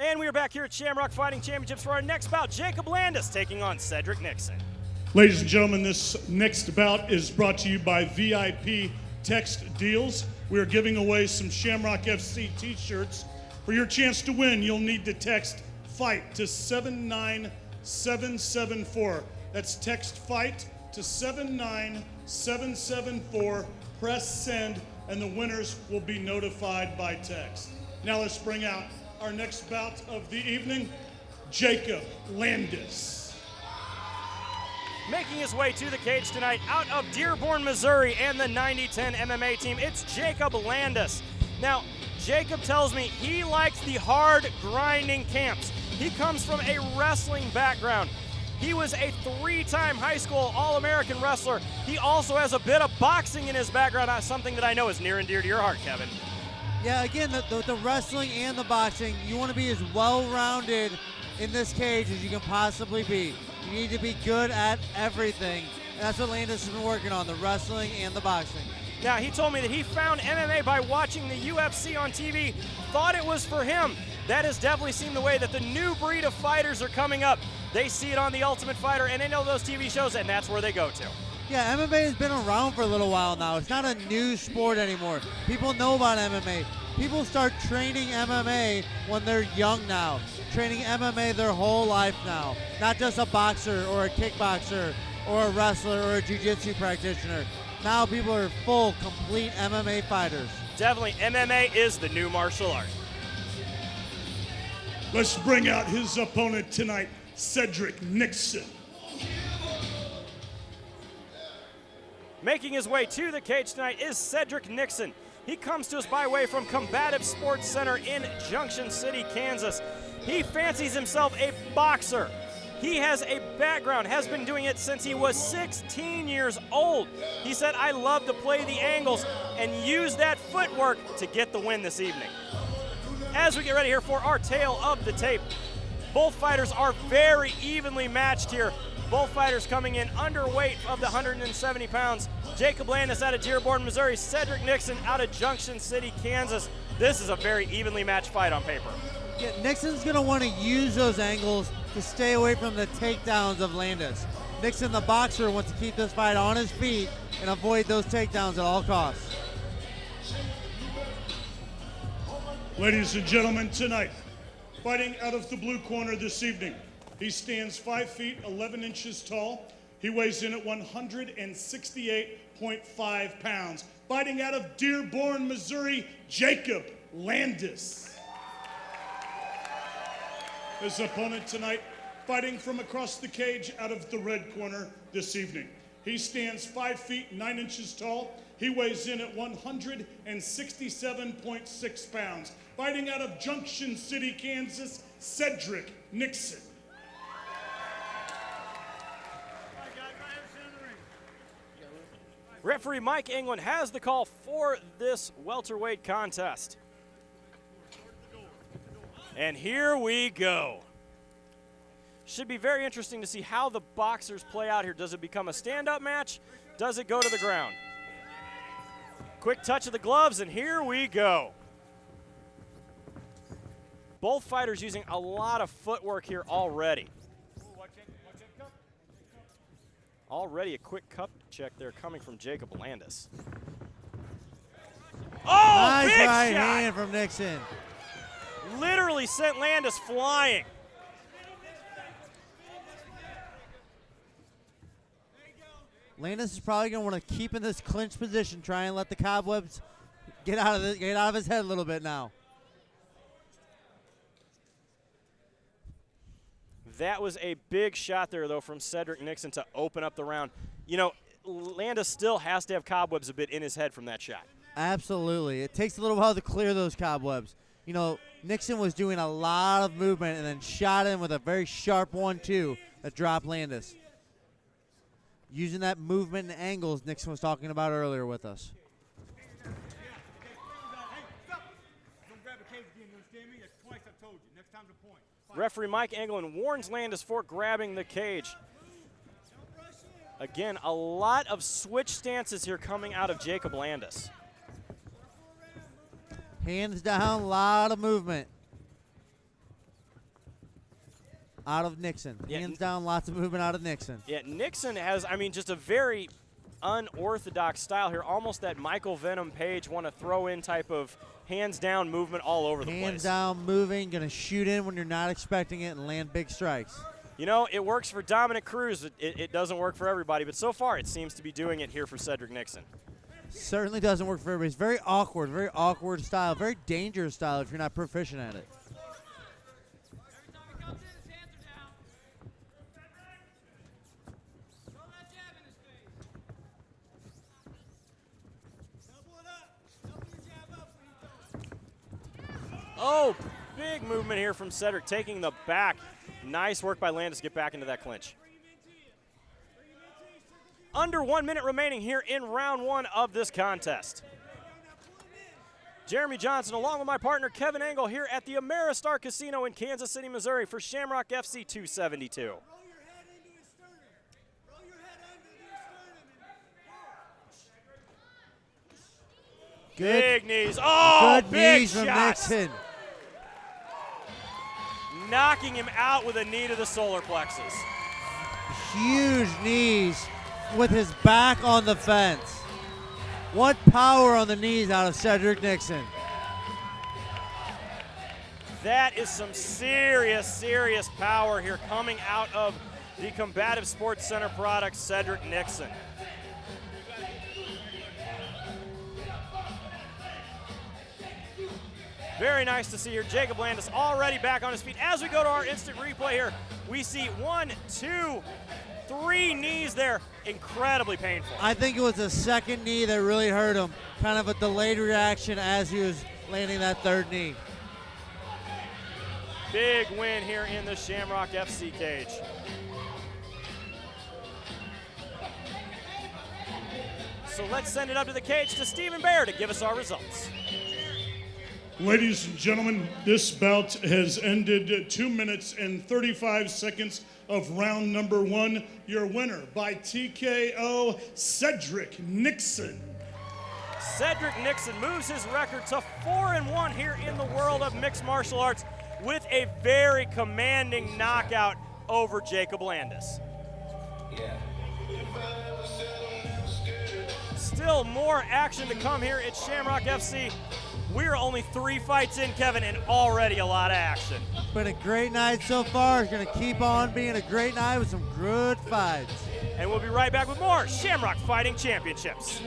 And we are back here at Shamrock Fighting Championships for our next bout. Jacob Landis taking on Cedric Nixon. Ladies and gentlemen, this next bout is brought to you by VIP Text Deals. We are giving away some Shamrock FC t-shirts. For your chance to win, you'll need to text FIGHT to 79774. That's text FIGHT to 79774. Press send, and the winners will be notified by text. Now let's bring out our next bout of the evening, Jacob Landis. Making his way to the cage tonight out of Dearborn, Missouri, and the 90-10 MMA team, it's Jacob Landis. Now, Jacob tells me he likes the hard, grinding camps. He comes from a wrestling background. He was a 3-time high school All-American wrestler. He also has a bit of boxing in his background, something that I know is near and dear to your heart, Kevin. Yeah, again, the wrestling and the boxing, you want to be as well-rounded in this cage as you can possibly be. You need to be good at everything. And that's what Landis has been working on, the wrestling and the boxing. Now, he told me that he found MMA by watching the UFC on TV, thought it was for him. That has definitely seemed the way that the new breed of fighters are coming up. They see it on The Ultimate Fighter, and they know those TV shows, and that's where they go to. Yeah, MMA has been around for a little while now. It's not a new sport anymore. People know about MMA. People start training MMA when they're young now, training MMA their whole life now. Not just a boxer or a kickboxer or a wrestler or a jiu-jitsu practitioner. Now people are full, complete MMA fighters. Definitely, MMA is the new martial art. Let's bring out his opponent tonight, Cedric Nixon. Making his way to the cage tonight is Cedric Nixon. He comes to us by way from Combative Sports Center in Junction City, Kansas. He fancies himself a boxer. He has a background, has been doing it since he was 16 years old. He said, I love to play the angles and use that footwork to get the win this evening. As we get ready here for our tale of the tape, both fighters are very evenly matched here. Both fighters coming in underweight of the 170 pounds. Jacob Landis out of Dearborn, Missouri. Cedric Nixon out of Junction City, Kansas. This is a very evenly matched fight on paper. Yeah, Nixon's going to want to use those angles to stay away from the takedowns of Landis. Nixon, the boxer, wants to keep this fight on his feet and avoid those takedowns at all costs. Ladies and gentlemen, tonight, fighting out of the blue corner this evening, he stands 5 feet 11 inches tall. He weighs in at 168.5 pounds. Fighting out of Dearborn, Missouri, Jacob Landis. His opponent tonight, fighting from across the cage out of the red corner this evening. He stands 5 feet 9 inches tall. He weighs in at 167.6 pounds. Fighting out of Junction City, Kansas, Cedric Nixon. Referee Mike England has the call for this welterweight contest. And here we go. Should be very interesting to see how the boxers play out here. Does it become a stand-up match? Does it go to the ground? Quick touch of the gloves, and here we go. Both fighters using a lot of footwork here already. Already a quick cup check there coming from Jacob Landis. Oh, nice big right shot! hand from Nixon. Literally sent Landis flying. Landis is probably going to want to keep in this clinch position, try and let the cobwebs get out of his head a little bit now. That was a big shot there, though, from Cedric Nixon to open up the round. You know, Landis still has to have cobwebs a bit in his head from that shot. Absolutely. It takes a little while to clear those cobwebs. You know, Nixon was doing a lot of movement and then shot him with a very sharp 1-2 that dropped Landis. Using that movement and angles Nixon was talking about earlier with us. Referee Mike England warns Landis for grabbing the cage. Again, a lot of switch stances here coming out of Jacob Landis. Hands down, a lot of movement. out of Nixon. Yeah, Hands down, lots of movement out of Nixon. Yeah, Nixon has, I mean, just a very unorthodox style here, almost that Michael Venom Page want to throw in type of hands down movement all over the place. Hands down, moving, going to shoot in when you're not expecting it and land big strikes. You know, it works for Dominic Cruz. It doesn't work for everybody, but so far it seems to be doing it here for Cedric Nixon. Certainly doesn't work for everybody. It's very awkward style, very dangerous style if you're not proficient at it. Oh, big movement here from Cedric, taking the back. Nice work by Landis to get back into that clinch. Under 1 minute remaining here in round one of this contest. Jeremy Johnson, along with my partner Kevin Engel, here at the Ameristar Casino in Kansas City, Missouri for Shamrock FC 272. Big knees. Oh, good big knees from shots. Nixon. Knocking him out with a knee to the solar plexus. Huge knees with his back on the fence. What power on the knees out of Cedric Nixon. That is some serious power here coming out of the Combative Sports Center product, Cedric Nixon. Very nice to see here. Jacob Landis already back on his feet. As we go to our instant replay here, we see 1, 2, 3 knees there. Incredibly painful. I think it was the second knee that really hurt him. Kind of a delayed reaction as he was landing that third knee. Big win here in the Shamrock FC cage. So let's send it up to the cage to Stephen Bear to give us our results. Ladies and gentlemen, this bout has ended 2 minutes and 35 seconds of round number one. Your winner by TKO, Cedric Nixon. Cedric Nixon moves his record to 4-1 here in the world of mixed martial arts with a very commanding knockout over Jacob Landis. Still more action to come here at Shamrock FC. We're only 3 fights in, Kevin, and already a lot of action. Been a great night so far. It's going to keep on being a great night with some good fights. And we'll be right back with more Shamrock Fighting Championships.